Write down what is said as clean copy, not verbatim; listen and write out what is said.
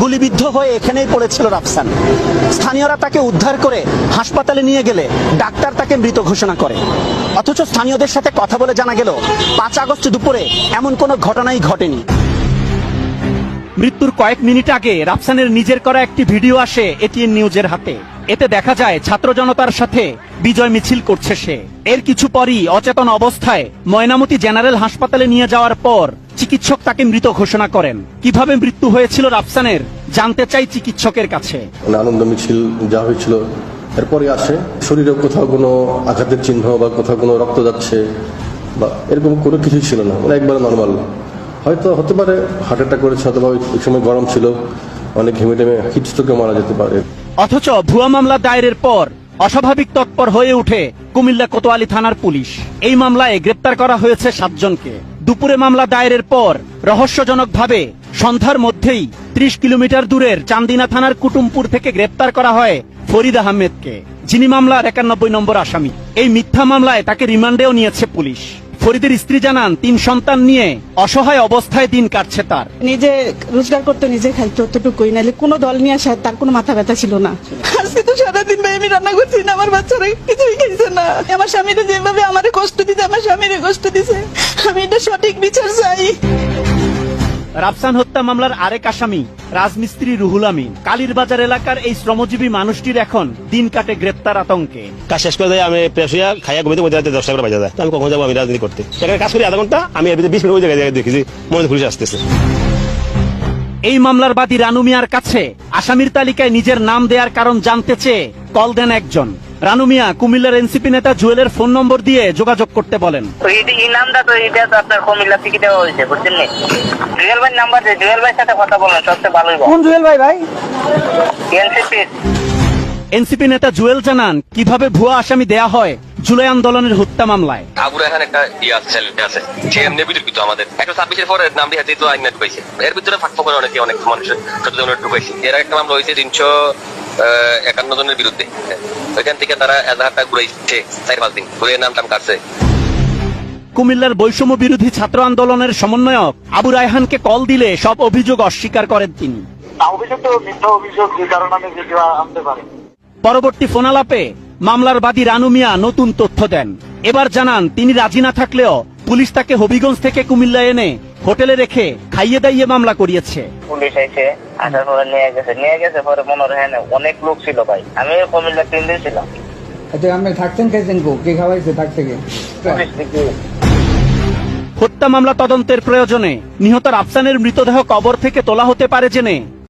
গুলিবিদ্ধ হয়ে এখানেই পড়েছিল রাফসান। স্থানীয়রা তাকে উদ্ধার করে হাসপাতালে নিয়ে গেলে ডাক্তার তাকে মৃত ঘোষণা করে। অথচ স্থানীয়দের সাথে কথা বলে জানা গেল 5 আগস্ট দুপুরে এমন কোনো ঘটনাই ঘটেনি। মৃত্যুর কয়েক মিনিট আগে রাফসানের নিজের করা একটি ভিডিও আসে এটিএন নিউজের হাতে। এতে দেখা যায় ছাত্র জনতার সাথে বিজয় মিছিল করছে সে। এর কিছু পরই অচেতন অবস্থায় ময়নামতি জেনারেল হাসপাতালে নিয়ে যাওয়ার পর চিকিৎসক তাকে মৃত ঘোষণা করেন। কিভাবে মৃত্যু হয়েছিল রাফসানের জানতে চাই চিকিৎসকের কাছে। আনন্দ মিছিল যা হয়েছিল এরপরে আসে শরীরে কোথাও কোনো আঘাতের চিহ্ন বা কোথাও কোনো রক্ত যাচ্ছে বা এরকম কোনো কিছুই ছিল না, একবারে নর্মাল। হয়তো হতে পারে হার্ট অ্যাটাক করেছে, অথবা ওই সময় গরম ছিল, অনেক হিমিটেমে হিটস্ট্রোকে মারা যেতে পারে। অথচ ভুয়া মামলা দায়েরের পর অস্বাভাবিক তৎপর হয়ে ওঠে কুমিল্লা কোতোয়ালি থানার পুলিশ। এই মামলায় গ্রেপ্তার করা হয়েছে 7 জনকে। দুপুরে মামলা দায়েরের পর রহস্যজনকভাবে সন্ধ্যার মধ্যেই 30 কিলোমিটার দূরের চান্দিনা থানার কুটুমপুর থেকে গ্রেপ্তার করা হয় ফরিদ আহমেদকে, যিনি মামলার 91 নম্বর আসামি। এই মিথ্যা মামলায় তাকে রিমান্ডেও নিয়েছে পুলিশ। ফরিদের স্ত্রী জানান 3 সন্তান নিয়ে অসহায় অবস্থায় দিন কাটছে তার। নিজে রোজগার করতে নিজে খাইতো, অতটুকুই, নাহলে কোনো দল নিয়ে আসা তার কোনো মাথা ব্যথা ছিল না। আজকে তো সারাদিন ভাই আমি রান্না করছি না, আমার বাচ্চারা কিছুই খাইছে না। আমার স্বামীরা যেভাবে আমার কষ্ট দিতে আমার স্বামীরে কষ্ট দিছে, আমি এটা সঠিক বিচার চাই। রাফসান হত্যা মামলার আরেক আসামি রাজমিস্ত্রি রুহুল আমিন। কালীরবাজার এলাকার এই শ্রমজীবী মানুষটির এখন দিন কাটে গ্রেপ্তার আতঙ্কে। কাজ শেষ করে দেয়, আমি পেশিয়া খাইয়া ঘুমিতে মধ্যে 10 টাকা করে বাজা যায়। আমি কখন যাবো আমি রাজনীতি করতে? সেখানে কাজ করি আধা ঘন্টা, আমি এর ভিতরে 20 মিনিট ওই জায়গায় দেখেছি মনে পুলিশ আসতেছে। এই মামলার বাদী রানু মিয়ার কাছে আসামির তালিকায় নিজের নাম দেওয়ার কারণ জানতে চেয়ে কল দেন একজন। রানু মিয়া কুমিল্লার এনসিপি নেতা জুয়েলের ফোন নম্বর দিয়ে যোগাযোগ করতে বলেন। এই নামটা তো এটা তো আপনার কুমিল্লা থেকে দেওয়া হয়েছে, বুঝছেন নি? জুয়েল ভাই নাম্বার দিয়ে জুয়েল ভাইয়ের সাথে কথা বলেন, সবচেয়ে ভালোই। কোন জুয়েল ভাই? এনসিপি। এনসিপি নেতা জুয়েল জানান কিভাবে ভুয়া আসামি দেয়া হয় জুলাই আন্দোলনের হত্যা মামলায়। আবুর এখানে একটা আছে যে এমনি বিতর্কিত আমাদের 126-এর পরে নাম দিয়ে তো আইন ঢুকাইছে, এর ভিতরে ফাঁক করে অনেক মানুষ সচেতন ঢুকাইছে। এর একটা মামলা হয়েছে 351 জনের বিরুদ্ধে। ওইখান থেকে তারা এজাহারটা ঘুরাইছে 4-5 দিন ঘুরে নাম টাম কাটছে। কুমিল্লার বৈষম্য বিরোধী ছাত্র আন্দোলনের সমন্বয়ক আবু রায়হানকে কল দিলে সব অভিযোগ অস্বীকার করেন তিনি। অভিযোগ তো মিথ্যা অভিযোগ, যে কারণে আমি ভিডিও আনতে পারি। পরবর্তী ফোনালাপে মামলার বাদী রানু মিয়া নতুন তথ্য দেন। এবার জানান তিনি রাজি না থাকলেও পুলিশ তাকে হবিগঞ্জ থেকে কুমিল্লা এনে হোটেলে রেখে খাইয়ে দাইয়ে মামলা করিয়েছে। পুলিশ এসে আসার পরে নিয়ে গেছে পরে মনে হয় অনেক লোক ছিল ভাই। আমি কুমিল্লা 3 দিন ছিলাম। আচ্ছা আপনি থাকছেন খাইছেন কে খাওয়াইছে থাকছে কে? হত্যা মামলা তদন্তের প্রয়োজনে নিহত রাফসানের মৃতদেহ কবর থেকে তোলা হতে পারে জেনে